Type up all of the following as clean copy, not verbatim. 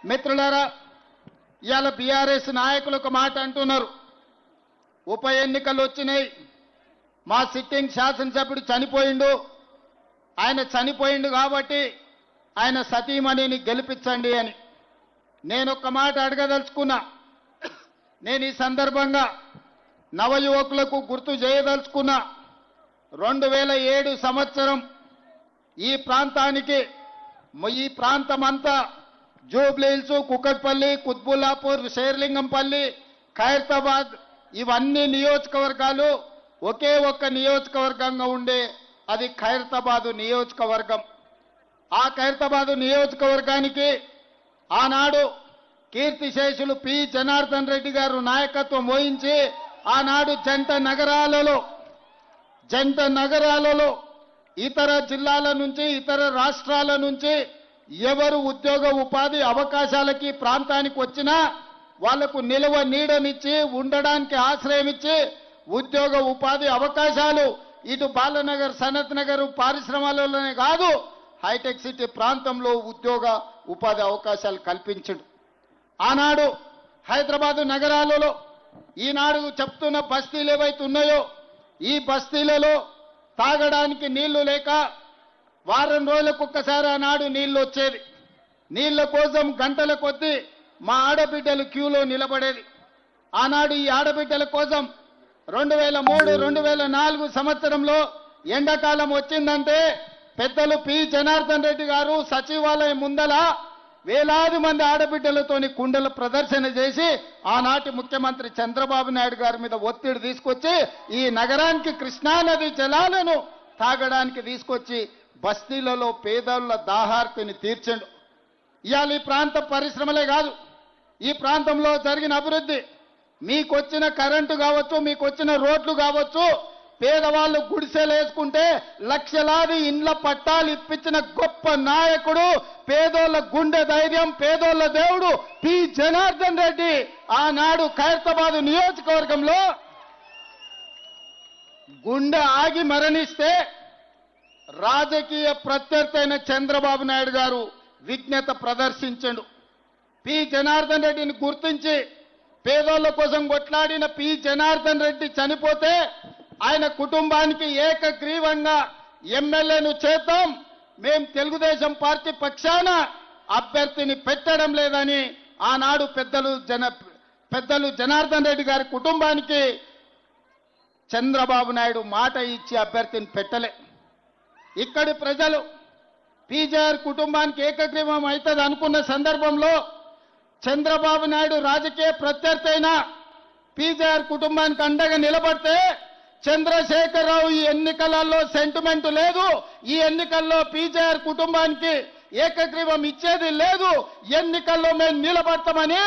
మిత్రులారా, ఇవాళ బీఆర్ఎస్ నాయకులు ఒక మాట అంటున్నారు. ఉప ఎన్నికలు వచ్చినాయి, మా సిట్టింగ్ శాసనసభ్యుడు చనిపోయిండు, ఆయన చనిపోయిండు కాబట్టి ఆయన సతీమణిని గెలిపించండి అని. నేను ఒక మాట అడగదలుచుకున్నా. నేను ఈ సందర్భంగా నవయువకులకు గుర్తు చేయదలుచుకున్నా. 2007 సంవత్సరం ఈ ప్రాంతానికి, ఈ ప్రాంతమంతా జూబ్లీహిల్స్, కుకట్పల్లి, కుత్బుల్లాపూర్, షేర్లింగంపల్లి, ఖైరతాబాద్ ఇవన్నీ నియోజకవర్గాలు ఒకే ఒక్క నియోజకవర్గంగా ఉండే అది ఖైరతాబాద్ నియోజకవర్గం. ఆ ఖైరతాబాద్ నియోజకవర్గానికి ఆనాడు కీర్తిశేషులు పి జనార్దన్ రెడ్డి గారు నాయకత్వం వహించి ఆనాడు జంట నగరాలలో ఇతర జిల్లాల నుంచి, ఇతర రాష్ట్రాల నుంచి ఎవరు ఉద్యోగ ఉపాధి అవకాశాలకి ప్రాంతానికి వచ్చినా వాళ్లకు నిలువ నీడనిచ్చి, ఉండడానికి ఆశ్రయం ఇచ్చి, ఉద్యోగ ఉపాధి అవకాశాలు ఇటు బాలనగర్, సనత్ నగర్ పారిశ్రమలలోనే కాదు హైటెక్ సిటీ ప్రాంతంలో ఉద్యోగ ఉపాధి అవకాశాలు కల్పించడు. ఆనాడు హైదరాబాదు నగరాలలో ఈనాడు చెప్తున్న బస్తీలు ఏవైతే ఉన్నాయో ఈ బస్తీలలో తాగడానికి నీళ్లు లేక వారం రోజులకు ఒక్కసారి ఆనాడు నీళ్లు వచ్చేది. నీళ్ల కోసం గంటల కొద్దీ మా ఆడబిడ్డలు క్యూలో నిలబడేది. ఆనాడు ఈ ఆడబిడ్డల కోసం 2003, 2004 సంవత్సరంలో ఎండాకాలం వచ్చిందంటే పెద్దలు పి జనార్దన్ రెడ్డి గారు సచివాలయం ముందల వేలాది మంది ఆడబిడ్డలతోని కుండల ప్రదర్శన చేసి ఆనాటి ముఖ్యమంత్రి చంద్రబాబు నాయుడు గారి మీద ఒత్తిడి తీసుకొచ్చి ఈ నగరానికి కృష్ణానది జలాలను తాగడానికి తీసుకొచ్చి బస్తీలలో పేదల దాహార్తిని తీర్చండు. ఇవాళ ఈ ప్రాంత పరిశ్రమలే కాదు, ఈ ప్రాంతంలో జరిగిన అభివృద్ధి, మీకొచ్చిన కరెంటు కావచ్చు, మీకొచ్చిన రోడ్లు కావచ్చు, పేదవాళ్ళు గుడిసెలు వేసుకుంటే లక్షలాది ఇండ్ల పట్టాలు ఇప్పించిన గొప్ప నాయకుడు, పేదోళ్ళ గుండె ధైర్యం, పేదోళ్ళ దేవుడు పి జనార్దన్ రెడ్డి ఆనాడు ఖైరతాబాద్ నియోజకవర్గంలో గుండె ఆగి మరణిస్తే రాజకీయ ప్రత్యర్థి అయిన చంద్రబాబు నాయుడు గారు విజ్ఞత ప్రదర్శించండు. పి జనార్దన్ రెడ్డిని గుర్తించి పేదోళ్ళ కోసం కొట్లాడిన పి జనార్దన్ రెడ్డి చనిపోతే ఆయన కుటుంబానికి ఏకగ్రీవంగా ఎమ్మెల్యేను చేద్దాం, మేం తెలుగుదేశం పార్టీ పక్షాన అభ్యర్థిని పెట్టడం లేదని ఆనాడు పెద్దలు జనార్దన్ రెడ్డి గారి కుటుంబానికి చంద్రబాబు నాయుడు మాట ఇచ్చి అభ్యర్థిని పెట్టలే. ఇక్కడి ప్రజలు పీజేఆర్ కుటుంబానికి ఏకగ్రీవం అవుతుంది అనుకున్న సందర్భంలో చంద్రబాబు నాయుడు రాజకీయ ప్రత్యర్థి అయిన పీజేఆర్ కుటుంబానికి అండగా నిలబడితే చంద్రశేఖరరావు ఈ ఎన్నికలలో సెంటిమెంట్ లేదు, ఈ ఎన్నికల్లో పీజేఆర్ కుటుంబానికి ఏకగ్రీవం ఇచ్చేది లేదు, ఎన్నికల్లో మేము నిలబడతామని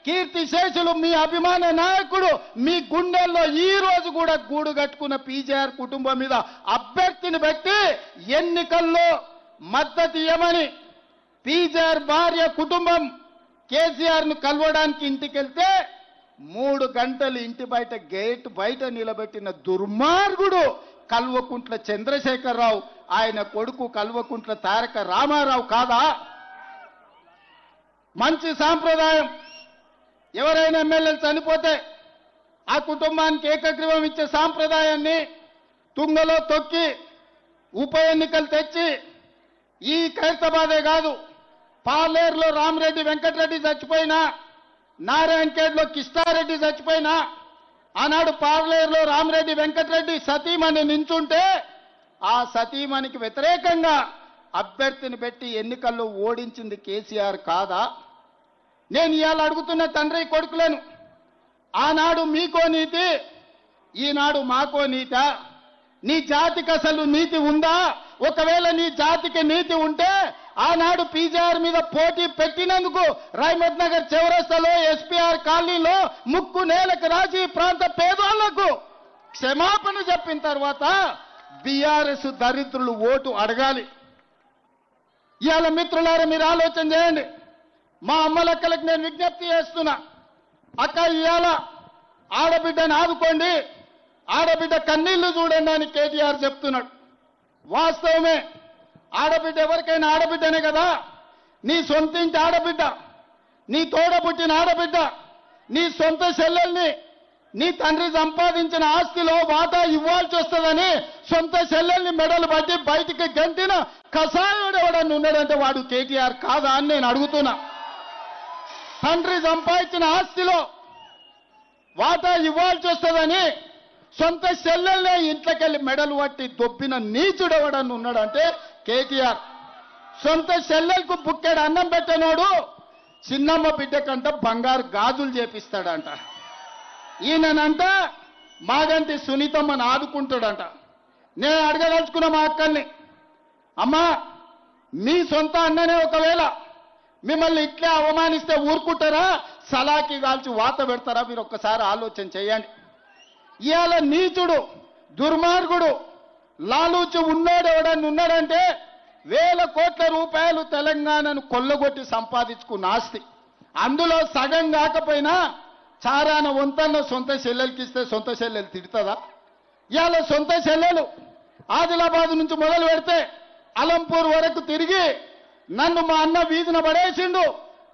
కీర్తిశేషులు మీ అభిమాన నాయకుడు మీ గుండెల్లో ఈ రోజు కూడా గూడు కట్టుకున్న పీజేఆర్ కుటుంబం మీద అభ్యర్థిని పెట్టి ఎన్నికల్లో మద్దతు ఇవ్వమని పీజేఆర్ భార్య కుటుంబం కేసీఆర్ ను కలవడానికి ఇంటికి వెళ్తే 3 గంటలు ఇంటి బయట గేట్ బయట నిలబెట్టిన దుర్మార్గుడు కల్వకుంట్ల చంద్రశేఖరరావు, ఆయన కొడుకు కల్వకుంట్ల తారక రామారావు కాదా? మంచి సాంప్రదాయం. ఎవరైనా ఎమ్మెల్యేలు చనిపోతే ఆ కుటుంబానికి ఏకగ్రీవం ఇచ్చే సాంప్రదాయాన్ని తుంగలో తొక్కి ఉప ఎన్నికలు తెచ్చి ఈ ఖైరతాబాదే కాదు, పాలేరులో రామరెడ్డి వెంకటరెడ్డి చచ్చిపోయినా, నారాయణఖేడ్లో కిష్టారెడ్డి చచ్చిపోయినా, ఆనాడు పార్లేరులో రామరెడ్డి వెంకటరెడ్డి సతీమణి నించుంటే ఆ సతీమణికి వ్యతిరేకంగా అభ్యర్థిని పెట్టి ఎన్నికల్లో ఓడించింది కేసీఆర్ కాదా? నేను ఇవాళ అడుగుతున్న తండ్రి కొడుకులను, ఆనాడు మీకో నీతి, ఈనాడు మాకో నీత? నీ జాతికి అసలు నీతి ఉందా? ఒకవేళ నీ జాతికి నీతి ఉంటే ఆనాడు పీజేఆర్ మీద పోటీ పెట్టినందుకు రైమత్ నగర్ చౌరస్తాలో, ఎస్పీఆర్ కాలనీలో ముక్కు నేలకు రాసి ప్రాంత పేదోళ్లకు క్షమాపణ చెప్పిన తర్వాత బీఆర్ఎస్ దరిద్రులు ఓటు అడగాలి. ఇవాళ మిత్రులారా మీరు ఆలోచన చేయండి. మా అమ్మలక్కలకు నేను విజ్ఞప్తి చేస్తున్నా, అక్క ఇవాళ ఆడబిడ్డను ఆదుకోండి, ఆడబిడ్డ కన్నీళ్లు చూడండి అని కేటీఆర్ చెప్తున్నాడు. వాస్తవమే, ఆడబిడ్డ ఎవరికైనా ఆడబిడ్డనే కదా. నీ సొంతింటి ఆడబిడ్డ నీ తోడ పుట్టిన ఆడబిడ్డ నీ సొంత చెల్లెల్ని నీ తండ్రి సంపాదించిన ఆస్తిలో వాటా ఇవ్వాల్సి వస్తుందని సొంత చెల్లెల్ని మెడలు పట్టి బయటికి గంటిన కసాయుడు ఎవడన్నా ఉన్నాడంటే వాడు కేటీఆర్ కాదా అని నేను అడుగుతున్నా. తండ్రి సంపాదించిన ఆస్తిలో వాటా ఇవ్వాల్సి వస్తుందని సొంత చెల్లెల్నే ఇంట్లోకెళ్ళి మెడలు పట్టి దొబ్బిన నీచుడు ఎవడన్నా ఉన్నాడంటే కేటీఆర్. సొంత చెల్లెలకు బుక్కెడు అన్నం పెట్టనోడు చిన్నమ్మ బిడ్డ కంట బంగారు గాజులు చేపిస్తాడంట. ఈయనంట మాగంటి సునీతమ్మని ఆదుకుంటాడంట. నేను అడగదలుచుకున్న మా అక్కల్ని, అమ్మా మీ సొంత అన్ననే ఒకవేళ మిమ్మల్ని ఇట్లే అవమానిస్తే ఊరుకుంటారా, సలాకి కాల్చి వాత పెడతారా? మీరు ఒక్కసారి ఆలోచన చేయండి. ఇవాళ నీచుడు దుర్మార్గుడు లాలూచి ఉన్నాడు ఎవడన్నా ఉన్నాడంటే వేల కోట్ల రూపాయలు తెలంగాణను కొల్లగొట్టి సంపాదించుకున్న ఆస్తి. అందులో సగం కాకపోయినా చారాన వంతన్న సొంత చెల్లెలకి ఇస్తే సొంత చెల్లెలు తిడుతుందా? ఇవాళ సొంత చెల్లెలు ఆదిలాబాద్ నుంచి మొదలు పెడితే అలంపూర్ వరకు తిరిగి నన్ను మా అన్న వీధిన పడేసిండు,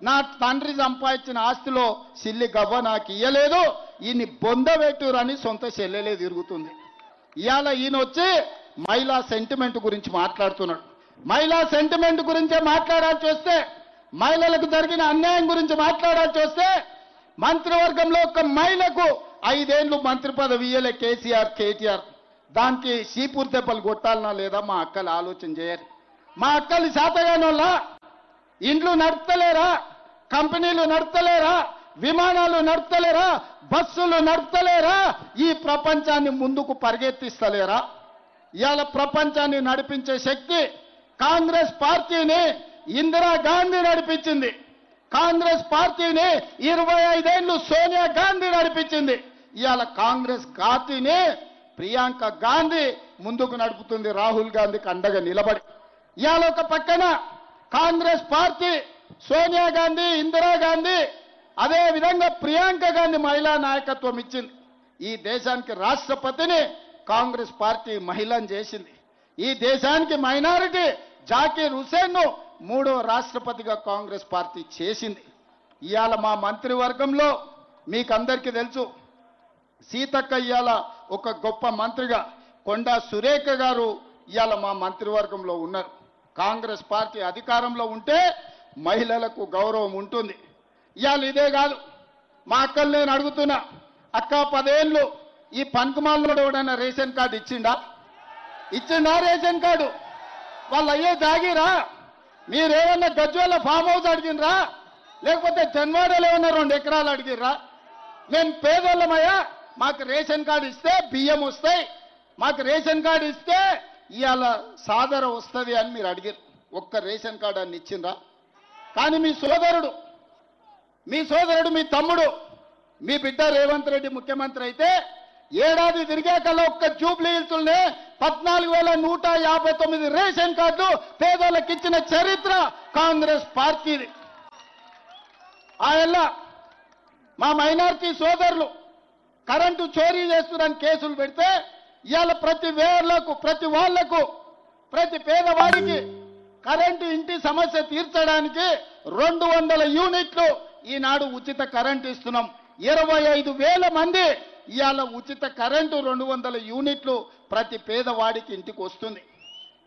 నా తండ్రి సంపాదించిన ఆస్తిలో సిల్లి గవ్వ నాకు ఇయ్యలేదు, ఈయన్ని బొందబెట్టురని సొంత చెల్లెలే తిరుగుతుంది. ఇవాళ ఈయన వచ్చి మహిళా సెంటిమెంట్ గురించి మాట్లాడుతున్నాడు. మహిళా సెంటిమెంట్ గురించే మాట్లాడాల్సి వస్తే, మహిళలకు జరిగిన అన్యాయం గురించి మాట్లాడాల్సి వస్తే, మంత్రివర్గంలో ఒక మహిళకు 5 ఏళ్లు మంత్రి పదవి ఇయ్యలే కేటీఆర్. దానికి సీపూర్ దెబ్బలు కొట్టాలనా లేదా మా అక్కలు ఆలోచన చేయరు. మా అక్కలు శాతగానోళ్ళ ఇండ్లు నడపలేరా, కంపెనీలు నడపలేరా, విమానాలు నడపలేరా, బస్సులు నడపలేరా, ఈ ప్రపంచాన్ని ముందుకు పరిగెత్తిస్తలేరా? ఇవాళ ప్రపంచాన్ని నడిపించే శక్తి కాంగ్రెస్ పార్టీని ఇందిరాగాంధీ నడిపించింది. కాంగ్రెస్ పార్టీని 25 ఏళ్లు సోనియా గాంధీ నడిపించింది. ఇవాళ కాంగ్రెస్ పార్టీని ప్రియాంక గాంధీ ముందుకు నడుపుతుంది, రాహుల్ గాంధీకి అండగా నిలబడి. ఇవాళ ఒక పక్కన కాంగ్రెస్ పార్టీ సోనియా గాంధీ, ఇందిరాగాంధీ, అదే విధంగా ప్రియాంక గాంధీ మహిళా నాయకత్వం ఇచ్చింది. ఈ దేశానికి రాష్ట్రపతిని కాంగ్రెస్ పార్టీ మహిళను చేసింది. ఈ దేశానికి మైనారిటీ జాకీర్ హుసేన్ ను 3వ రాష్ట్రపతిగా కాంగ్రెస్ పార్టీ చేసింది. ఇవాళ మా మంత్రివర్గంలో మీకందరికీ తెలుసు, సీతక్క ఇవాళ ఒక గొప్ప మంత్రిగా, కొండా సురేఖ గారు ఇవాళ మా మంత్రివర్గంలో ఉన్నారు. కాంగ్రెస్ పార్టీ అధికారంలో ఉంటే మహిళలకు గౌరవం ఉంటుంది. ఇవాళ ఇదే కాదు, మా అక్కలు నేను అడుగుతున్నా, అక్క 10 ఏళ్ళు ఈ పనికిమాలలో ఎవడైనా రేషన్ కార్డు ఇచ్చిండా రేషన్ కార్డు? వాళ్ళు అయ్యే జాగిరా? మీరేమన్నా గజ్వేల ఫామ్ హౌస్ అడిగినరా, లేకపోతే జన్వాడలో ఏమన్నా 2 ఎకరాలు అడిగిర్రా? మేము పేదోళ్ళమయ్యా, మాకు రేషన్ కార్డు ఇస్తే బియ్యం వస్తాయి, మాకు రేషన్ కార్డు ఇస్తే ఇవాళ సాదర వస్తుంది అని మీరు అడిగారు. ఒక్క రేషన్ కార్డు అని ఇచ్చిండ్రా? కానీ మీ సోదరుడు, మీ తమ్ముడు, మీ బిడ్డ రేవంత్ రెడ్డి ముఖ్యమంత్రి అయితే ఏడాది తిరిగాకల్లా ఒక్క జూబ్లీ హిల్స్లోనే 14,159 రేషన్ కార్డులు పేదోళ్ళకి ఇచ్చిన చరిత్ర కాంగ్రెస్ పార్టీది. ఆయల్ల మా మైనారిటీ సోదరులు కరెంటు చోరీ చేస్తున్నారని కేసులు పెడితే ఇవాళ ప్రతి వాళ్లకు ప్రతి పేదవాడికి కరెంటు ఇంటి సమస్య తీర్చడానికి 200 యూనిట్లు ఈనాడు ఉచిత కరెంటు ఇస్తున్నాం. 25,000 మంది ఇవాళ ఉచిత కరెంటు 200 యూనిట్లు ప్రతి పేదవాడికి ఇంటికి వస్తుంది.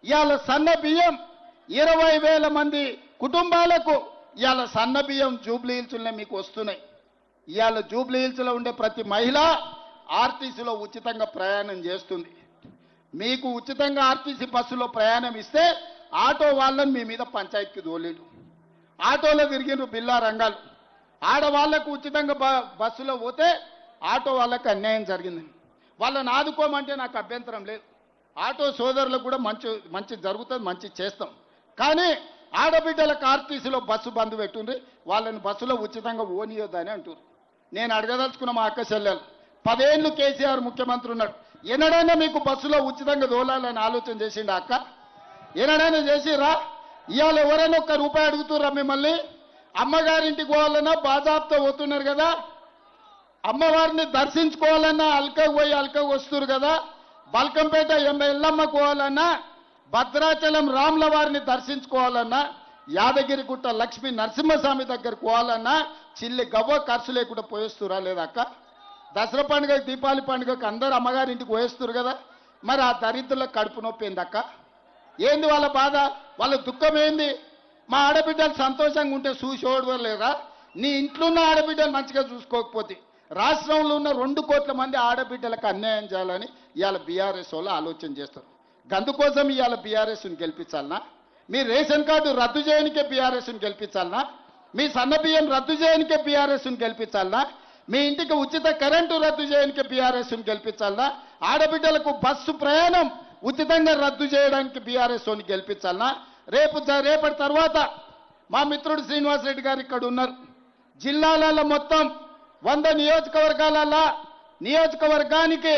ఇవాళ సన్న బియ్యం 20,000 మంది కుటుంబాలకు ఇవాళ సన్న బియ్యం జూబ్లీ హిల్స్లోనే మీకు వస్తున్నాయి. ఇవాళ జూబ్లీ హిల్స్లో ఉండే ప్రతి మహిళ ఆర్టీసీలో ఉచితంగా ప్రయాణం చేస్తుంది. మీకు ఉచితంగా ఆర్టీసీ బస్సులో ప్రయాణం ఇస్తే ఆటో వాళ్ళని మీ మీద పంచాయతీకి దోలేడు, ఆటోలో తిరిగిన బిల్లా రంగాలు. ఆడవాళ్లకు ఉచితంగా బస్సులో పోతే ఆటో వాళ్ళకి అన్యాయం జరిగింది. వాళ్ళని ఆదుకోమంటే నాకు అభ్యంతరం లేదు. ఆటో సోదరులకు కూడా మంచి జరుగుతుంది, మంచి చేస్తాం. కానీ ఆడబిడ్డలకు ఆర్టీసీలో బస్సు బంద్ పెట్టుండ్రి, వాళ్ళని బస్సులో ఉచితంగా ఓనియొద్దని అంటారు. నేను అడగదలుచుకున్న మా అక్క చెల్లెలు, 10 ఏళ్ళు కేసీఆర్ ముఖ్యమంత్రి ఉన్నాడు, ఎన్నడైనా మీకు బస్సులో ఉచితంగా దోలాలని ఆలోచన చేసిండా అక్క? ఎన్నడైనా చేసిరా? ఇవాళ ఎవరైనా ఒక్క రూపాయి అడుగుతుర్రా మిమ్మల్ని? అమ్మగారింటికి పోవాలన్నా బాజాబ్తో పోతున్నారు కదా, అమ్మవారిని దర్శించుకోవాలన్నా అల్కకు పోయి అల్కకు వస్తున్నారు కదా, బల్కంపేట ఎల్లమ్మకు పోవాలన్నా, భద్రాచలం రాముల వారిని దర్శించుకోవాలన్నా యాదగిరిగుట్ట లక్ష్మీ నరసింహస్వామి దగ్గరకు పోవాలన్నా చిల్లి గవ్వ ఖర్చు లేకుండా పోయేస్తురా లేదా అక్క? దసరా పండుగ దీపావళి పండుగకు అందరు అమ్మగారి ఇంటికి పోయేస్తారు కదా, మరి ఆ దరిద్రులకు కడుపు నొప్పి ఏందక్క? ఏంది వాళ్ళ బాధ, వాళ్ళ దుఃఖం ఏంది? మా ఆడబిడ్డలు సంతోషంగా ఉంటే చూసేవాడు లేరా? నీ ఇంట్లో ఉన్న ఆడబిడ్డలు మంచిగా చూసుకోకపోతే రాష్ట్రంలో ఉన్న 2 కోట్ల మంది ఆడబిడ్డలకు అన్యాయం చేయాలని ఇవాళ బీఆర్ఎస్ వాళ్ళు ఆలోచన చేస్తారు. అందుకోసం ఇవాళ బీఆర్ఎస్ని గెలిపించాలనా? మీ రేషన్ కార్డు రద్దు చేయనికే బీఆర్ఎస్ని గెలిపించాలనా? మీ సన్నబియ్యం రద్దు చేయనికే బీఆర్ఎస్ని గెలిపించాలనా? మీ ఇంటికి ఉచిత కరెంటు రద్దు చేయనికే బీఆర్ఎస్ని గెలిపించాలనా? ఆడబిడ్డలకు బస్సు ప్రయాణం ఉచితంగా రద్దు చేయడానికి బీఆర్ఎస్ని గెలిపించాలనా? రేపటి తర్వాత మా మిత్రుడు శ్రీనివాసరెడ్డి గారు ఇక్కడ ఉన్నారు. జిల్లాలలో మొత్తం 100 నియోజకవర్గాలలో నియోజకవర్గానికి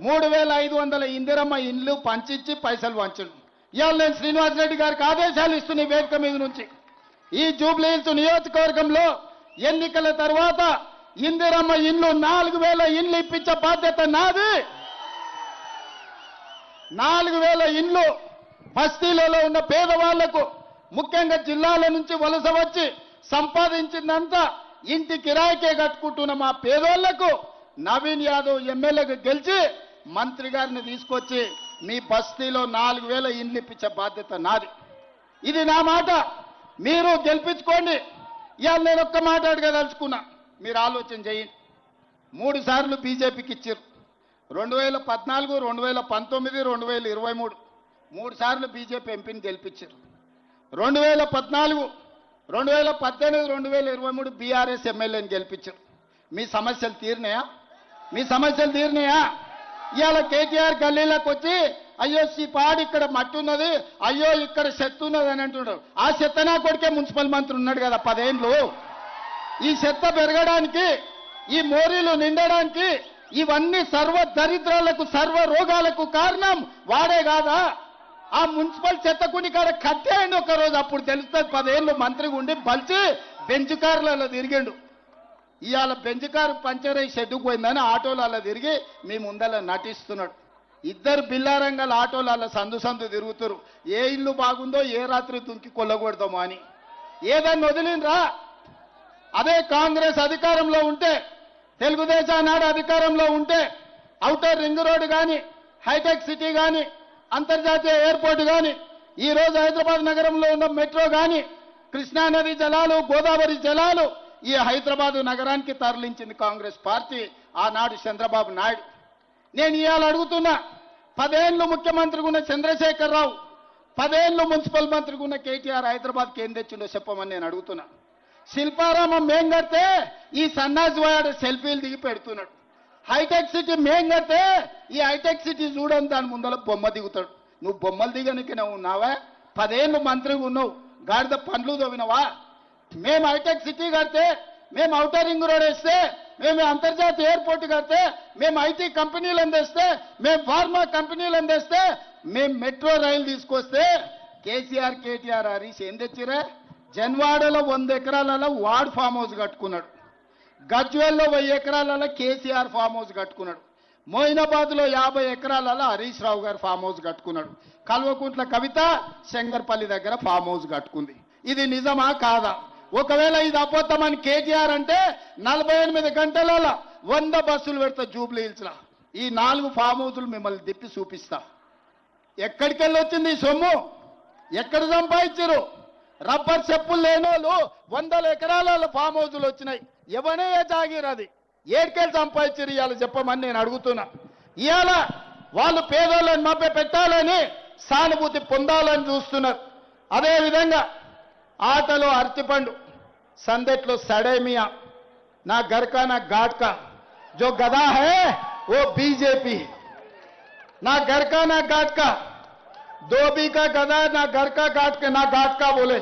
3500 ఇందిరమ్మ ఇండ్లు పంచిచ్చి పైసలు వంచండి. ఇవాళ నేను శ్రీనివాసరెడ్డి గారికి ఆదేశాలు ఇస్తున్న వేదిక మీద నుంచి ఈ జూబ్లీ హిల్స్ నియోజకవర్గంలో ఎన్నికల తర్వాత ఇందిరమ్మ ఇండ్లు 4000 ఇండ్లు ఇప్పించే బాధ్యత నాది. 4000 ఇండ్లు బస్తీలలో ఉన్న పేదవాళ్లకు, ముఖ్యంగా జిల్లాల నుంచి వలస వచ్చి సంపాదించిందంతా ఇంటి కిరాయికే కట్టుకుంటున్న మా పేదోళ్లకు నవీన్ యాదవ్ ఎమ్మెల్యేగా గెలిచి మంత్రి గారిని తీసుకొచ్చి మీ బస్తీలో 4000 ఇండ్లు ఇప్పించే బాధ్యత నాది. ఇది నా మాట, మీరు గెలిపించుకోండి. ఇవాళ నేను ఒక్క మాట అడగదలుచుకున్నా, మీరు ఆలోచన చేయండి. 3 సార్లు బీజేపీకి ఇచ్చారు. 2014, 2019, 2023 3 సార్లు బీజేపీ ఎంపీని గెలిపించారు. 2014, 2018, 2023 బీఆర్ఎస్ ఎమ్మెల్యేని గెలిపించారు. మీ సమస్యలు తీరినాయా? మీ సమస్యలు తీరినాయా? ఇవాళ కేటీఆర్ గల్లీలోకి వచ్చి అయ్యో పాడి ఇక్కడ మట్టి ఉన్నది, అయ్యో ఇక్కడ చెత్త ఉన్నది అని అంటున్నారు. ఆ చెత్త నా కొడుకే మున్సిపల్ మంత్రి ఉన్నాడు కదా 10 ఏళ్ళు. ఈ చెత్త పెరగడానికి, ఈ మోరీలు నిండడానికి, ఇవన్నీ సర్వ దరిద్రాలకు సర్వ రోగాలకు కారణం వాడే కాదా? ఆ మున్సిపల్ చెత్తకుని కాడ కట్టేయండి ఒకరోజు, అప్పుడు తెలుస్తుంది. 10 ఏళ్ళు మంత్రిగా ఉండి బలిచి బెంచ్ కార్లలో తిరిగిండు. ఇవాళ బెంచ్ కారు పంచర్ అయ్యి షెడ్డుకు పోయిందని ఆటోలలో తిరిగి మీ ముందర నటిస్తున్నాడు. 2 బిల్లారంగాల ఆటోలలో సందు తిరుగుతారు. ఏ ఇల్లు బాగుందో ఏ రాత్రి దుంకి కొల్లగొడదామో అని. ఏదన్నా వదిలినరా? అదే కాంగ్రెస్ అధికారంలో ఉంటే, తెలుగుదేశం నాడు అధికారంలో ఉంటే ఔటర్ రింగ్ రోడ్డు కానీ, హైటెక్ సిటీ కానీ, అంతర్జాతీయ ఎయిర్పోర్ట్ కానీ, ఈ రోజు హైదరాబాద్ నగరంలో ఉన్న మెట్రో కానీ, కృష్ణానది జలాలు, గోదావరి జలాలు ఈ హైదరాబాద్ నగరానికి తరలించింది కాంగ్రెస్ పార్టీ, ఆనాడు చంద్రబాబు నాయుడు. నేను ఇవాళ అడుగుతున్నా, 10 ఏళ్ళు ముఖ్యమంత్రిగా ఉన్న చంద్రశేఖరరావు, 10 ఏళ్ళు మున్సిపల్ మంత్రిగా ఉన్న కేటీఆర్ హైదరాబాద్కి ఏం తెచ్చిండో చెప్పమని నేను అడుగుతున్నా. శిల్పారామం మేం కడితే ఈ సన్నాసి వాడు సెల్ఫీలు దిగి పెడుతున్నాడు. హైటెక్ సిటీ మేం కడితే ఈ హైటెక్ సిటీ చూడని దాని ముందర బొమ్మ దిగుతాడు. నువ్వు బొమ్మలు దిగనికనే ఉన్నావా? 10 ఏళ్ళు మంత్రిగా ఉన్నావు, గాడిద పండ్లు తవ్వినవా? మేము హైటెక్ సిటీ కడితే, మేము ఔటర్ రింగ్ రోడ్ వేస్తే, మేము అంతర్జాతీయ ఎయిర్పోర్ట్ కడితే, మేము ఐటీ కంపెనీలు అందిస్తే, మేము ఫార్మా కంపెనీలు అందిస్తే, మేము మెట్రో రైలు తీసుకొస్తే కేసీఆర్, కేటీఆర్, హరీష్ ఏం తెచ్చిరా? జన్వాడలో 100 ఎకరాలలో వార్డ్ ఫామ్ హౌస్ కట్టుకున్నాడు. గజ్వేల్లో 1000 ఎకరాలలో కేసీఆర్ ఫామ్ హౌస్ కట్టుకున్నాడు. మోయినాబాద్లో 50 ఎకరాలలో హరీష్ రావు గారు ఫామ్ హౌస్ కట్టుకున్నాడు. కల్వకుంట్ల కవిత శంకర్పల్లి దగ్గర ఫామ్ హౌస్ కట్టుకుంది. ఇది నిజమా కాదా? ఒకవేళ ఇది అబద్ధమని కేటీఆర్ అంటే 48 గంటలలో 100 బస్సులు పెడతా జూబ్లీ హిల్స్లో. ఈ 4 ఫామ్ హౌసులు మిమ్మల్ని తిప్పి చూపిస్తా. ఎక్కడికి వెళ్ళి వచ్చింది ఈ సొమ్ము? ఎక్కడ సంపాదించారు? రబ్బర్ చెప్పులు లేనోళ్ళు 100 ఎకరాల ఫామ్ హౌసులు వచ్చినాయి. ఎవనే జాగీర్ అది? ఏడుకెళ్ళి సంపాదించారు ఇవాళ చెప్పమని నేను అడుగుతున్నా. ఇవాళ వాళ్ళు పేదోళ్ళని మభ్య పెట్టాలని, సానుభూతి పొందాలని చూస్తున్నారు. అదేవిధంగా ఆటలో అరటిపండు, సందెట్లో సడేమియా, నా గర్కా నా ఘాట్కా, జో గదా హై ఓ బీజేపీ, నా గర్కా నా ఘాట్కా, धोबी का गधा ना घर का घाट का बोले।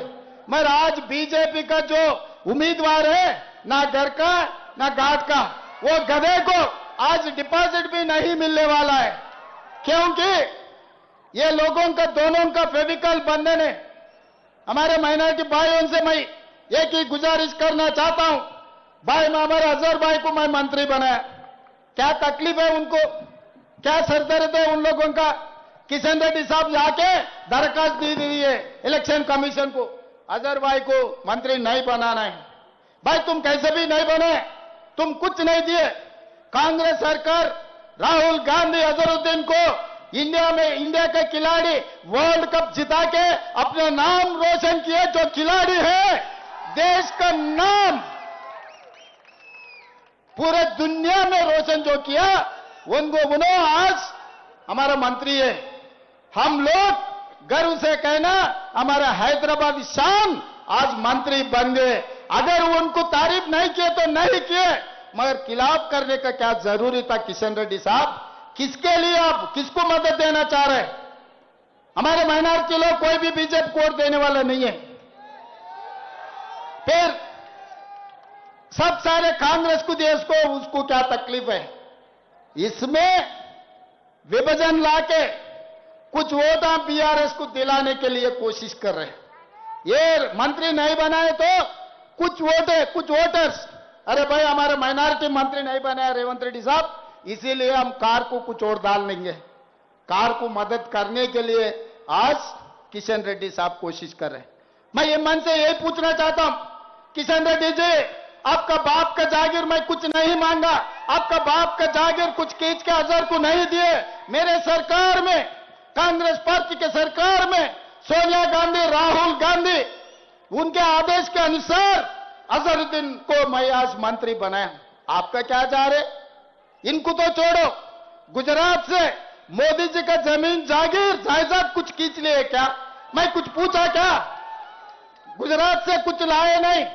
मगर आज बीजेपी का जो उम्मीदवार है ना घर का ना घाट का, वो गधे को आज डिपॉजिट भी नहीं मिलने वाला है, क्योंकि ये लोगों का दोनों का फेविकल बंधन है। हमारे माइनॉरिटी भाइयों से मैं एक ही गुजारिश करना चाहता हूं, भाई मैं हमारे अजहर भाई को मैं मंत्री बनाया, क्या तकलीफ है उनको, क्या सरदर्द है उन लोगों का? किशन रेड्डी साहब जाके दरखास्त दी है इलेक्शन कमीशन को, अजहर भाई को मंत्री नहीं बनाना है। भाई तुम कैसे भी नहीं बने, तुम कुछ नहीं दिए। कांग्रेस सरकार राहुल गांधी अजहरुद्दीन को इंडिया के खिलाड़ी वर्ल्ड कप जिता के अपने नाम रोशन किए। जो खिलाड़ी है, देश का नाम पूरे दुनिया में रोशन जो किया, उन्होंने आज हमारा मंत्री है। हम लोग गर्व से कहना, हमारा हैदराबाद शान आज मंत्री बन गए। अगर उनको तारीफ नहीं किए तो नहीं किए, मगर खिलाफ करने का क्या जरूरी था? किशन रेड्डी साहब, किसके लिए आप किसको मदद देना चाह रहे हैं? हमारे माइनॉरिटी लोग कोई भी बीजेपी को वोट देने वाला नहीं है। फिर सब सारे कांग्रेस को देश को उसको क्या तकलीफ है? इसमें विभाजन लाके कुछ वोट आप बीआरएस को दिलाने के लिए कोशिश कर रहे हैं। ये मंत्री नहीं बनाए तो कुछ वोट है, कुछ वोटर्स, अरे भाई हमारे माइनॉरिटी मंत्री नहीं बनाया रेवंत रेड्डी साहब, इसीलिए हम कार को कुछ और डाल लेंगे। कार को मदद करने के लिए आज किशन रेड्डी साहब कोशिश कर रहे हैं। मैं ये मन से यही पूछना चाहता हूं, किशन रेड्डी जी, आपका बाप का जागीर मैं कुछ नहीं मांगा। आपका बाप का जागीर कुछ खींच के अजहर को नहीं दिए। मेरे सरकार में, कांग्रेस पार्टी के सरकार में सोनिया गांधी, राहुल गांधी, उनके आदेश के अनुसार अजहरुद्दीन को मैं आज मंत्री बनाया। आपका क्या जा रहे? इनको तो छोड़ो, गुजरात से मोदी जी का जमीन जागीर जायदाद कुछ खींच लिए क्या? मैं कुछ पूछा क्या? गुजरात से कुछ लाए नहीं,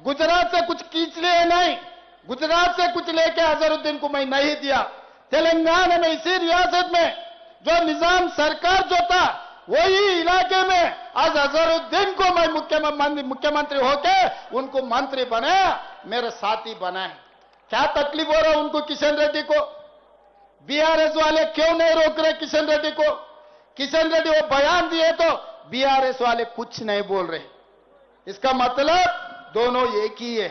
गुजरात से कुछ खींच लिए नहीं, गुजरात से कुछ लेके अजहरुद्दीन को मैं नहीं दिया। तेलंगाना में, इसी रियासत में जो निजाम सरकार जो था, वही इलाके में आज अजहरुद्दीन को मैं मुख्यमंत्री होके उनको मंत्री बनाया, मेरे साथी बनाए। क्या तकलीफ हो रहा उनको? किशन रेड्डी को बीआरएस वाले क्यों नहीं रोक रहे किशन रेड्डी को? किशन रेड्डी वो बयान दिए तो बीआरएस वाले कुछ नहीं बोल रहे। इसका मतलब दोनों एक ही है।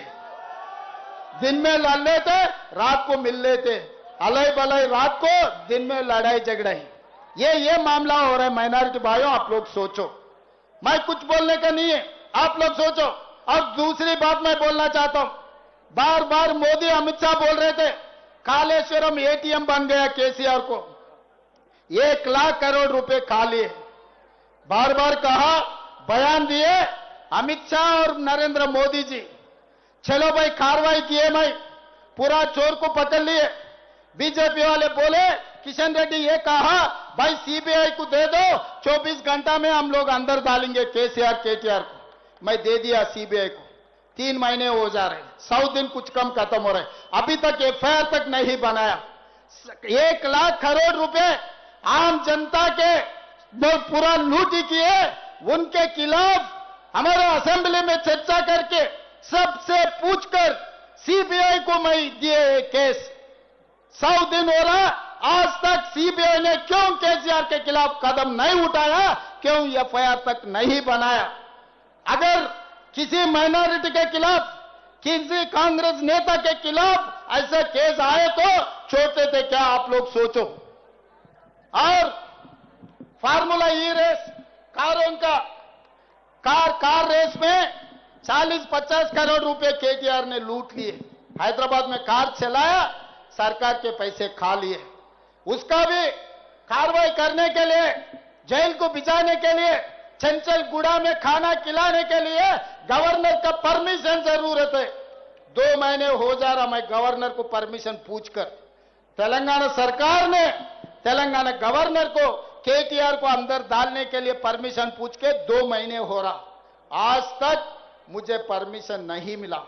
दिन में लड़ लेते, रात को मिल लेते, अलग बलई रात को, दिन में लड़ाई झगड़ाई। ये मामला हो रहा है। माइनॉरिटी भाइयों, आप लोग सोचो, मैं कुछ बोलने का नहीं है, आप लोग सोचो। और दूसरी बात मैं बोलना चाहता हूं, बार बार मोदी अमित शाह बोल रहे थे कालेश्वरम एटीएम बन गया केसीआर को, 1 लाख करोड़ रुपए खा लिए। बार बार कहा, बयान दिए अमित शाह और नरेंद्र मोदी जी, चलो भाई कार्रवाई किए, मैं पूरा चोर को पकड़ लिए। बीजेपी वाले बोले, किशन रेड्डी ये कहा भाई सीबीआई को दे दो, 24 घंटा में हम लोग अंदर डालेंगे केसीआर केटीआर को। मैं दे दिया सीबीआई को, 3 महीने हो जा रहे, 100 दिन कुछ कम खत्म हो रहे, अभी तक एफआईआर तक नहीं बनाया। 1 लाख करोड़ रुपए आम जनता के पूरा लूट किए, उनके खिलाफ हमारे असेंबली में चर्चा करके सबसे पूछकर सीबीआई को मैं दिए केस। 100 दिन हो रहा, आज तक सीबीआई ने क्यों केसीआर के खिलाफ कदम नहीं उठाया? क्यों एफआईआर तक नहीं बनाया? अगर किसी माइनॉरिटी के खिलाफ, किसी कांग्रेस नेता के खिलाफ ऐसे केस आए तो छोड़ते थे क्या? आप लोग सोचो। और फार्मूला ई रेस, कारों का कार रेस में 40-50 करोड़ रुपए केटीआर ने लूट लिए। हैदराबाद में कार चलाया, सरकार के पैसे खा लिए। उसका भी कार्रवाई करने के लिए, जेल को भिजाने के लिए, चंचल गुड़ा में खाना खिलाने के लिए गवर्नर का परमिशन जरूरत है। 2 महीने हो जा रहा, मैं गवर्नर को परमिशन पूछकर, तेलंगाना सरकार ने तेलंगाना गवर्नर को केटीआर को अंदर डालने के लिए परमिशन पूछ के 2 महीने हो रहा, आज तक मुझे परमिशन नहीं मिला।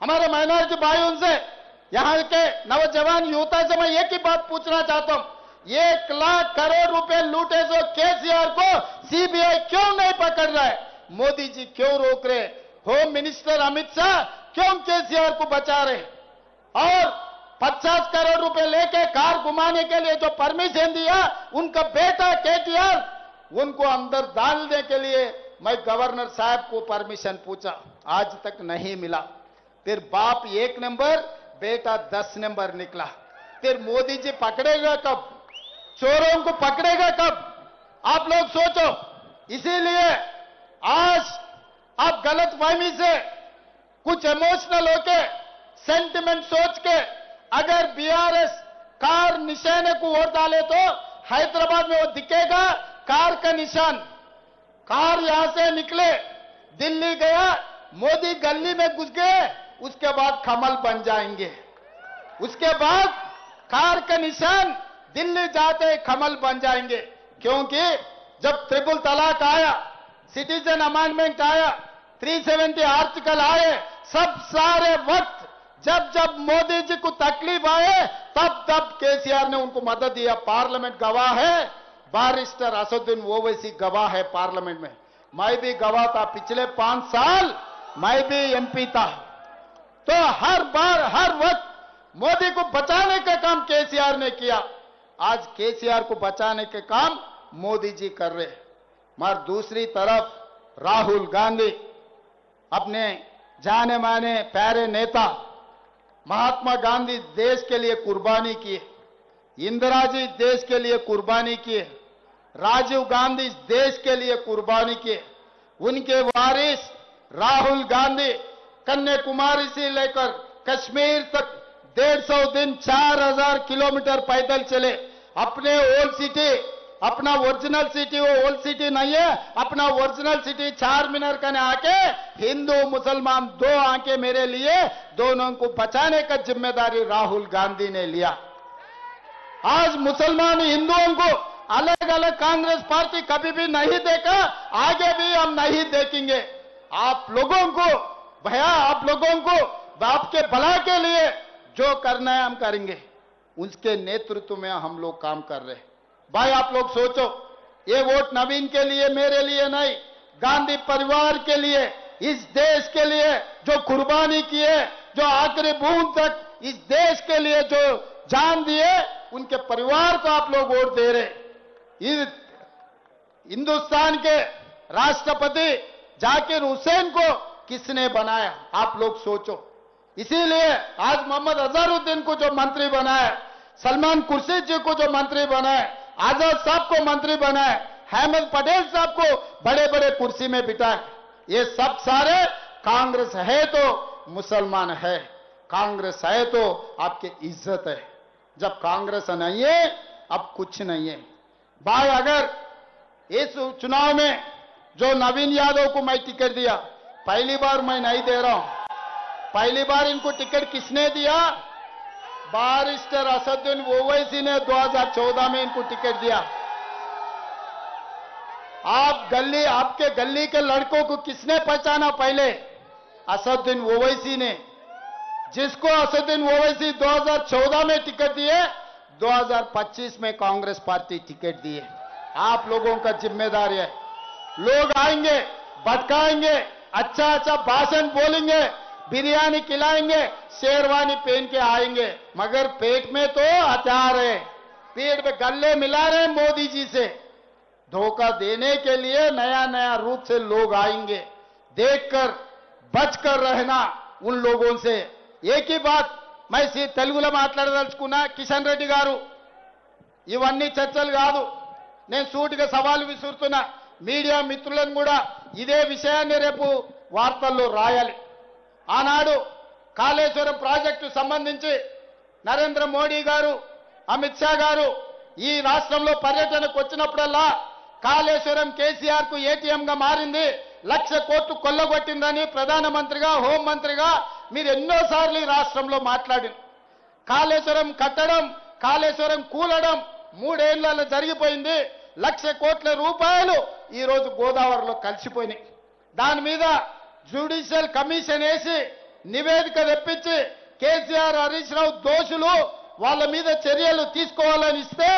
हमारे माइनॉरिटी भाइयों से, यहां के नौजवान युवता से मैं एक ही बात पूछना चाहता हूं, 1 लाख करोड़ रुपए लूटे जो केसीआर को सीबीआई क्यों नहीं पकड़ रहा है? मोदी जी क्यों रोक रहे? होम मिनिस्टर अमित शाह क्यों केसीआर को बचा रहे? और 50 करोड़ रुपए लेके कार घुमाने के लिए जो परमिशन दिया, उनका बेटा केटीआर, उनको अंदर डालने के लिए मैं गवर्नर साहब को परमिशन पूछा, आज तक नहीं मिला। फिर बाप 1 नंबर, बेटा 10 नंबर निकला। फिर मोदी जी पकड़ेगा कब? चोरों को पकड़ेगा कब? आप लोग सोचो। इसीलिए आज आप गलत फहमी से कुछ इमोशनल होके सेंटिमेंट सोच के अगर बीआरएस कार निशाने को वोट डाले तो हैदराबाद में वो दिखेगा कार का निशान। कार यहां से निकले, दिल्ली गया, मोदी गली में घुस गए, उसके बाद कमल बन जाएंगे। उसके बाद कार का निशान दिल्ली जाते कमल बन जाएंगे। क्योंकि जब ट्रिपल तलाक आया, सिटीजन अमेंडमेंट आया, 370 आर्टिकल आए, सब सारे वक्त जब जब मोदी जी को तकलीफ आए तब तब केसीआर ने उनको मदद दिया। पार्लियामेंट गवाह है, बैरिस्टर असदुद्दीन ओवैसी गवाह है पार्लियामेंट में। मैं भी गवाह था, पिछले 5 साल मैं भी एमपी था। तो हर बार हर वक्त मोदी को बचाने का काम केसीआर ने किया। आज केसीआर को बचाने के काम मोदी जी कर रहे। मगर दूसरी तरफ राहुल गांधी अपने जाने माने प्यारे नेता महात्मा गांधी देश के लिए कुर्बानी की, इंदिरा जी देश के लिए कुर्बानी की, राजीव गांधी देश के लिए कुर्बानी की। उनके वारिस राहुल गांधी कन्याकुमारी से लेकर कश्मीर तक 150 दिन 4000 किलोमीटर पैदल चले। अपने ओल्ड सिटी, अपना ओरिजिनल सिटी, वो ओल्ड सिटी नहीं है, अपना ओरिजिनल सिटी चारमीनार का आके हिंदू मुसलमान 2 आंखें मेरे लिए, दोनों को बचाने का जिम्मेदारी राहुल गांधी ने लिया। आज मुसलमान हिंदुओं को अलग अलग कांग्रेस पार्टी कभी भी नहीं देखा, आगे भी हम नहीं देखेंगे। आप लोगों को भैया, आप लोगों को आपके भला के लिए जो करना है हम करेंगे। उसके नेतृत्व में हम लोग काम कर रहे हैं। भाई आप लोग सोचो, ये वोट नवीन के लिए, मेरे लिए नहीं, गांधी परिवार के लिए, इस देश के लिए जो कुर्बानी की है, जो आखिरी बूंद तक इस देश के लिए जो जान दिए, उनके परिवार को आप लोग वोट दे रहे। हिंदुस्तान के राष्ट्रपति जाकिर हुसैन को किसने बनाया, आप लोग सोचो। इसीलिए आज मोहम्मद अजहरुद्दीन को जो मंत्री बनाया, सलमान खुर्शीद जी को जो मंत्री बनाया, आजाद साहब को मंत्री बनाए, अहमद पटेल साहब को बड़े बड़े कुर्सी में बिठाए। ये सब सारे कांग्रेस है तो मुसलमान है, कांग्रेस है तो आपकी इज्जत है। जब कांग्रेस नहीं है, अब कुछ नहीं है। भाई अगर इस चुनाव में जो नवीन यादव को मैं टिकट दिया, पहली बार मैं नहीं दे रहा हूं, पहली बार इनको टिकट किसने दिया? बैरिस्टर असदुद्दीन ओवैसी ने 2014 में इनको टिकट दिया। आपके गली के लड़कों को किसने पहचाना पहले? असदुद्दीन ओवैसी ने। जिसको असदुद्दीन ओवैसी 2014 में टिकट दिए, 2025 में कांग्रेस पार्टी टिकट दिए। आप लोगों का जिम्मेदारी है। लोग आएंगे, भटकाएंगे, अच्छा अच्छा भाषण बोलेंगे, बिरयानी खिलाएंगे, शेरवानी पहन के आएंगे, मगर पेट में तो हथियार है, पेट में गले मिला रहे मोदी जी से। धोखा देने के लिए नया नया रूप से लोग आएंगे। देखकर बचकर रहना उन लोगों से। एक ही बात मैं తెలుగులో మాట్లాడదలుచుకున్నా, కిషన్ రెడ్డి గారు, ఇవన్నీ చర్చలు కాదు, నేను సూటిగా సవాలు విసురుతున్నా. మీడియా మిత్రులను కూడా ఇదే విషయాన్ని రేపు వార్తల్లో రాయాలి. ఆనాడు కాళేశ్వరం ప్రాజెక్టు సంబంధించి నరేంద్ర మోడీ గారు, అమిత్ షా గారు ఈ రాష్ట్రంలో పర్యటనకు వచ్చినప్పుడల్లా కాళేశ్వరం కేసీఆర్ కు ఏటీఎం గా మారింది, 1,00,000 కోట్లు కొల్లగొట్టిందని ప్రధానమంత్రిగా, హోంమంత్రిగా మీరు ఎన్నోసార్లు ఈ రాష్ట్రంలో మాట్లాడారు. కాళేశ్వరం కట్టడం, కాళేశ్వరం కూలడం 3 ఏళ్లలో జరిగిపోయింది. 1,00,000 కోట్ల రూపాయలు ఈ రోజు గోదావరిలో కలిసిపోయినాయి. దాని మీద జ్యుడిషియల్ కమిషన్ వేసి నివేదిక తెప్పించి కేసీఆర్, హరీష్ రావు దోషులు, వాళ్ళ మీద చర్యలు తీసుకోవాలని ఇస్తే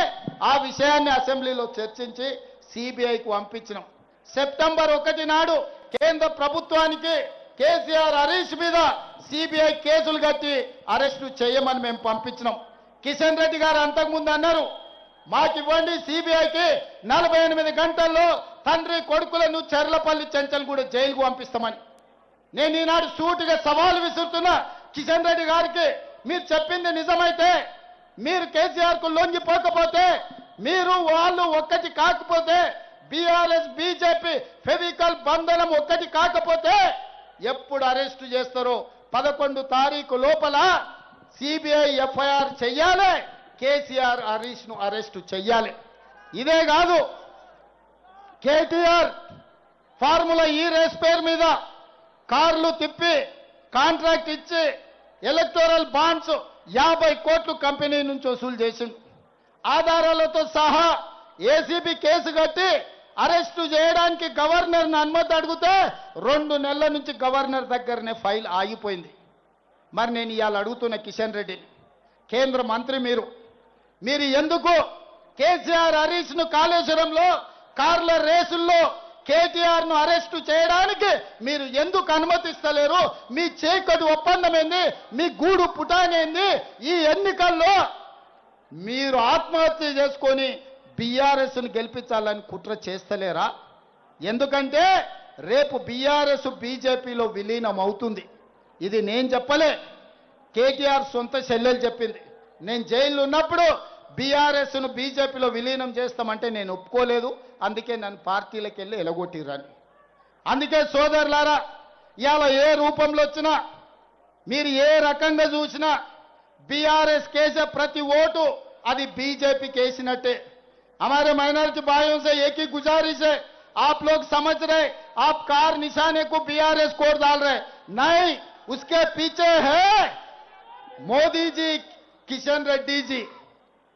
ఆ విషయాన్ని అసెంబ్లీలో చర్చించి సిబిఐకి పంపించినాం. సెప్టెంబర్ 1 నాడు కేంద్ర ప్రభుత్వానికి కేసీఆర్, హరీష్ మీద సిబిఐ కేసులు కట్టి అరెస్టు చేయమని మేము పంపించినాం. కిషన్ రెడ్డి గారు అంతకుముందు అన్నారు, మాకివ్వండి సిబిఐకి 48 గంటల్లో తండ్రి కొడుకులను చెర్లపల్లి చెంచల్గూడ జైలుకు పంపిస్తామని. నేను ఈనాడు సూటిగా సవాలు విసురుతున్నా కిషన్ రెడ్డి గారికి, మీరు చెప్పింది నిజమైతే, మీరు కేసీఆర్ కు లొంగిపోకపోతే, మీరు వాళ్ళు ఒక్కటి కాకపోతే బీఆర్ఎస్ బీజేపీ ఫెవికల్ బంధనం ఒక్కటి కాకపోతే ఎప్పుడు అరెస్టు చేస్తారో 11 తారీఖు లోపల సిబిఐ ఎఫ్ఐఆర్ చెయ్యాలి, కేసీఆర్ హరీష్ ను అరెస్టు చెయ్యాలి. ఇదే కాదు, కేటీఆర్ ఫార్ములా ఈ రేస్ పేరు మీద కార్లు తిప్పి కాంట్రాక్ట్ ఇచ్చి ఎలక్టోరల్ బాండ్స్ 50 కోట్లు కంపెనీ నుంచి వసూలు చేసింది. ఆధారాలతో సహా ఏసీబీ కేసు కట్టి అరెస్టు చేయడానికి గవర్నర్ని అనుమతి అడిగితే 2 నెలల నుంచి గవర్నర్ దగ్గరనే ఫైల్ ఆగిపోయింది. మరి నేను ఇవాళ అడుగుతున్న కిషన్ రెడ్డిని, కేంద్ర మంత్రి మీరు ఎందుకు కేసీఆర్ హరీష్ ను కాళేశ్వరంలో కార్ల రేసుల్లో కేటీఆర్ ను అరెస్టు చేయడానికి మీరు ఎందుకు అనుమతిస్తలేరు? మీ చీకటి ఒప్పందం ఏంది? మీ గూడు పుటానేంది? ఈ ఎన్నికల్లో మీరు ఆత్మహత్య చేసుకొని బీఆర్ఎస్ ను గెలిపించాలని కుట్ర చేస్తలేరా? ఎందుకంటే రేపు బీఆర్ఎస్ బీజేపీలో విలీనం అవుతుంది. ఇది నేను చెప్పలే, కేటీఆర్ సొంత చెల్లెలు చెప్పింది. నేను జైల్లో ఉన్నప్పుడు బీఆర్ఎస్ ను బీజేపీలో విలీనం చేస్తామంటే నేను ఒప్పుకోలేదు, అందుకే నన్ను పార్టీలకు వెళ్ళి ఎలగొట్టిరని. అందుకే సోదరులారా, ఇవాళ ఏ రూపంలో వచ్చినా మీరు ఏ రకంగా చూసినా బీఆర్ఎస్ కేసే ప్రతి ఓటు అది బీजेपी కేసినట్టే. हमारे माइनॉरिटी भाइयों से एक ही गुजारिश है, आप लोग समझ रहे आप कार निशाने को बीआरएस कोड डाल रहे, नहीं, उसके पीछे है मोदी जी, किशन रेड्डी जी.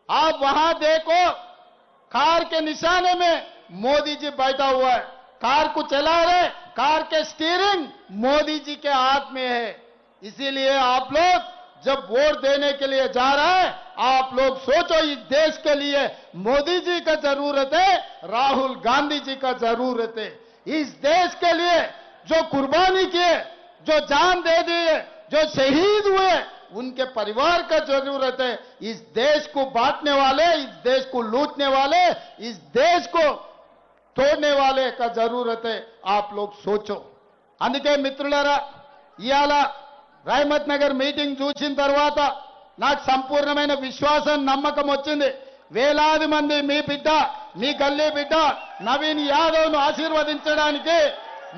आप वहां देखो, कार के निशाने में मोदी जी बैठा हुआ है, कार को चला रहे, कार के स्टीयरिंग मोदी जी के हाथ में है. इसीलिए आप लोग जब वोट देने के लिए जा रहे हैं, आप लोग सोचो इस देश के लिए मोदी जी का जरूरत है, राहुल गांधी जी का जरूरत है. इस देश के लिए जो कुर्बानी किए, जो जान दे दिए, जो शहीद हुए, उनके परिवार का जरूरत है. इस देश को बांटने वाले, इस देश को लूटने वाले, इस देश को तोड़ने वाले का जरूरत है. आप लोग सोचो. అందుకే మిత్రులారా, ఇయాల రాయమత్ నగర్ మీటింగ్ చూసిన తర్వాత నాకు సంపూర్ణమైన విశ్వాసం, నమ్మకం వచ్చింది. వేలాది మంది మీ బిడ్డ, మీ గల్లీ బిడ్డ నవీన్ యాదవ్ను ఆశీర్వదించడానికి,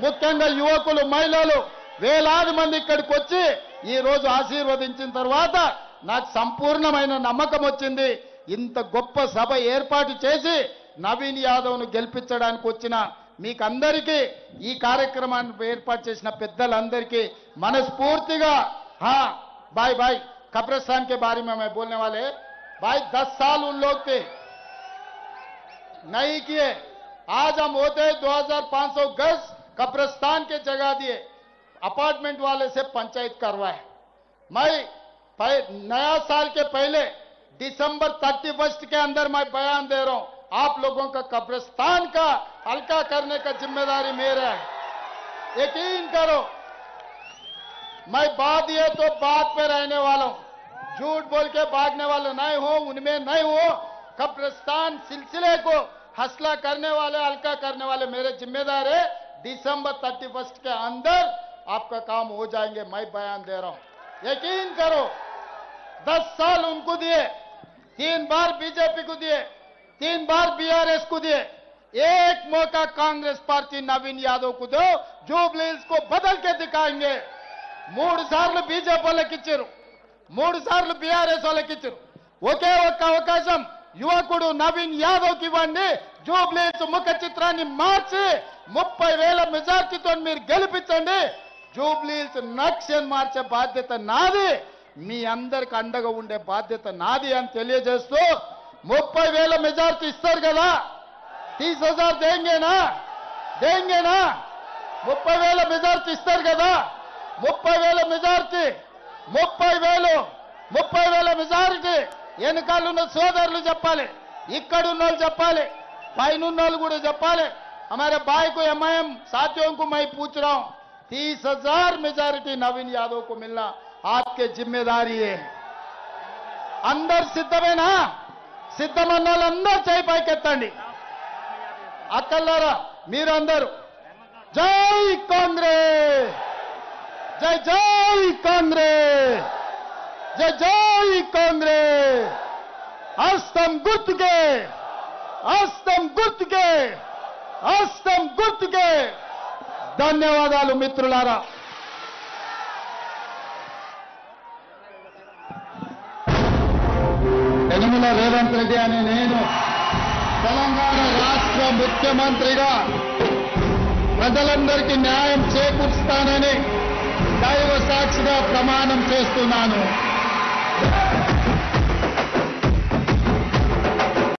ముఖ్యంగా యువకులు, మహిళలు వేలాది మంది ఇక్కడికి వచ్చి ఈ రోజు ఆశీర్వదించిన తర్వాత నాకు సంపూర్ణమైన నమ్మకం వచ్చింది. ఇంత గొప్ప సభ ఏర్పాటు చేసి నవీన్ యాదవ్ను గెలిపించడానికి వచ్చిన మీకందరికీ, ఈ కార్యక్రమాన్ని ఏర్పాటు చేసిన పెద్దలందరికీ మనస్ఫూర్తిగా भाई भाई कब्रिस्तान के बारे में मैं बोलने वाले, भाई 10 साल उन लोग थे नहीं किए, आज हम होते 2500 गज कब्रिस्तान के जगह दिए, अपार्टमेंट वाले से पंचायत करवाए. मैं नया साल के पहले दिसंबर 31 के अंदर मैं बयान दे रहा हूं, आप लोगों का कब्रिस्तान का हल्का करने का जिम्मेदारी मेरा है, यकीन करो. मैं बात दिए तो बात पे रहने वाला हूं, झूठ बोल के भागने वाला नहीं हूं, उनमें नहीं हूं. कब्रिस्तान सिलसिले को हौसला करने वाले, हल्का करने वाले मेरे जिम्मेदार है. दिसंबर 31 के अंदर आपका काम हो जाएंगे, मैं बयान दे रहा हूं, यकीन करो. 10 साल उनको दिए, 3 बार बीजेपी को दिए, 3 बार बीआरएस को दिए, एक मौका कांग्रेस पार्टी नवीन यादव को दो, जुबली हिल्स को बदल के दिखाएंगे. 3 సార్లు బీజేపీ వాళ్ళకి ఇచ్చారు, 3 సార్లు బీఆర్ఎస్ వాళ్ళకి ఇచ్చారు. ఒకే ఒక్క అవకాశం యువకుడు నవీన్ యాదవ్కి ఇవ్వండి. జూబ్లీ హిల్స్ ముఖ చిత్రాన్ని మార్చి 30,000 మెజార్టీతో మీరు గెలిపించండి. జూబ్లీ హిల్స్ నక్షన్ మార్చే బాధ్యత నాది, మీ అందరికి అండగా ఉండే బాధ్యత నాది అని తెలియజేస్తూ, 30,000 మెజార్టీ ఇస్తారు కదా, 30,000 దేంగేనా? 30,000 మెజార్టీ ఇస్తారు కదా, 30,000 మెజార్టీ, 30,000 మెజారిటీ వెనకాలన్న సోదరులు చెప్పాలి, ఇక్కడున్న వాళ్ళు చెప్పాలి, పైనున్న వాళ్ళు కూడా చెప్పాలి. हमारे भाई को एमआईएम साथियों को मैं पूछ रहा हूं, 30,000 मेजॉरिटी नवीन यादव को मिलना आपके जिम्मेदारी है. अंदर సిద్ధమేనా? సిద్ధమన్న వాళ్ళందరూ చేయి పైకెత్తండి. అక్కలారా మీరందరూ జై కాంగ్రెస్, जय जय कांग्रेस, जय जय कांग्रेस. हस्तम गुर्तुके, हस्तम गुर्तुके హస్తం గుర్తుకే. ధన్యవాదాలు మిత్రులారా. యనమల రేవంత్ రెడ్డి అనే నేను తెలంగాణ రాష్ట్ర ముఖ్యమంత్రిగా ప్రజలందరికీ న్యాయం చేకూరుస్తానని దైవ సాక్షిగా ప్రమాణం చేస్తున్నాను.